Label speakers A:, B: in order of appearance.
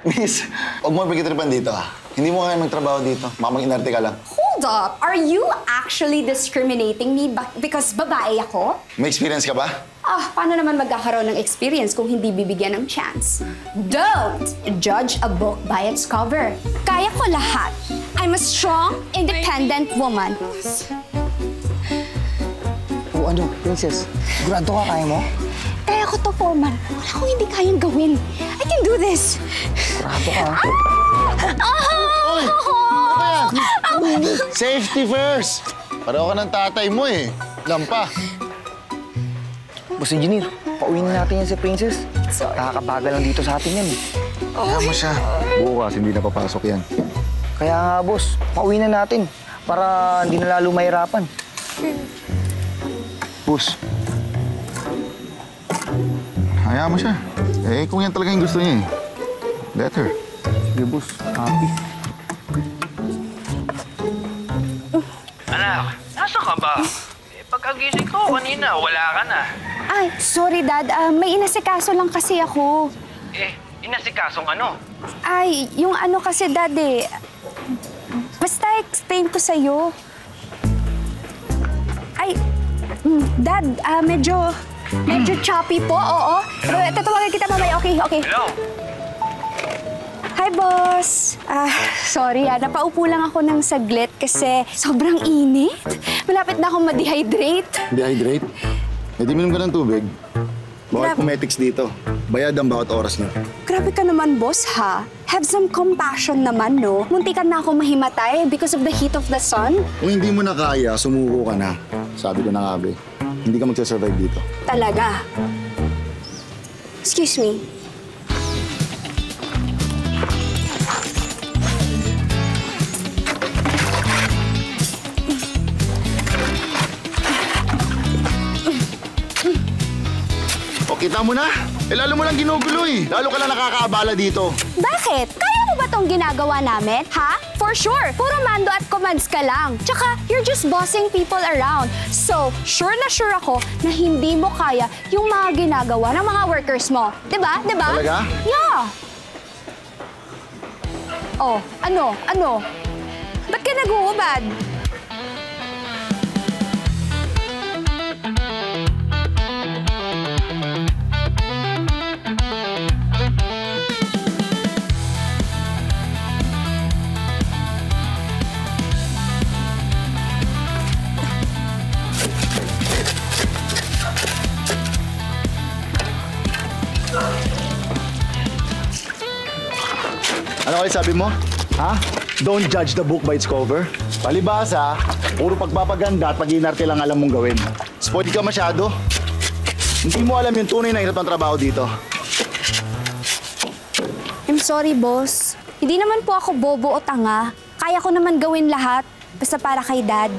A: Miss, huwag mo pagkitripan dito ah. Hindi mo kaya magtrabaho dito. Mamang-inarte ka lang.
B: Hold up! Are you actually discriminating me because babae ako?
A: May experience ka ba?
B: Paano naman magkakaroon ng experience kung hindi bibigyan ng chance? Don't judge a book by its cover. Kaya ko lahat. I'm a strong, independent woman.
C: O ano, Princess? Sigurado ka, kaya mo?
B: Kaya ko to, Foreman. Wala akong hindi kayang gawin. I can do this.
C: Sigurado ka.
A: Oy! Ano ba yan? Safety first! Pareho ka ng tatay mo eh. Lampa.
C: Boss Engineer, pauwiin na natin yan si Princess. Nakakabagal lang dito sa atin yan.
A: Kaya mo siya. Bukas, hindi na papasok yan.
C: Kaya nga, boss, pauwiin na natin para hindi na lalo mahirapan.
A: Boss. Hayaan mo siya. Eh, kung yan talaga yung gusto niya eh. Better.
C: Sige, boss. Happy.
D: Anak, nasa ka ba? Pagkagising ko kanina, wala ka na.
B: Ay, sorry, Dad. May inasikaso lang kasi ako.
D: Inasikasong ano?
B: Ay, yung ano kasi, Dad eh. Basta explain ko sa'yo. Ay, Dad, medyo choppy po, oo. Tatawagan kita mamaya, okay?
D: Hello?
B: Hi, boss. Sorry napaupo lang ako ng saglit kasi sobrang init. Malapit na akong ma-dehydrate.
A: Dehydrate? Eh, di minom ka ng tubig. Bawat pumetics dito. Bayad ang bawat oras niya.
B: Grabe ka naman, boss, ha? Have some compassion naman, no? Muntikan na ako mahimatay because of the heat of the sun.
A: Kung hindi mo na kaya, sumuko ka na. Sabi ko na nga, be. Hindi ka magsasurvive dito.
B: Talaga? Excuse me.
A: O, kita mo na. Lalo mo lang ginugulo eh. Lalo ka lang nakakaabala dito.
B: Bakit? Kaya mo ba tong ginagawa namin, ha? For sure. Puro mando at commands ka lang. Tsaka, you're just bossing people around. So, sure na sure ako na hindi mo kaya yung mga ginagawa ng mga workers mo. Diba?
A: Talaga?
B: Yeah. Oh, ano? Ba't ka nag-uubad?
A: Ano kayo sabi mo? Ha? Don't judge the book by its cover. Palibhasa, puro pagpapaganda at pag-inarte lang alam mong gawin. Spoiled ka masyado. Hindi mo alam yung tunay na hirap ng trabaho dito.
B: I'm sorry, boss. Hindi naman po ako bobo o tanga. Kaya ko naman gawin lahat. Basta para kay Dad.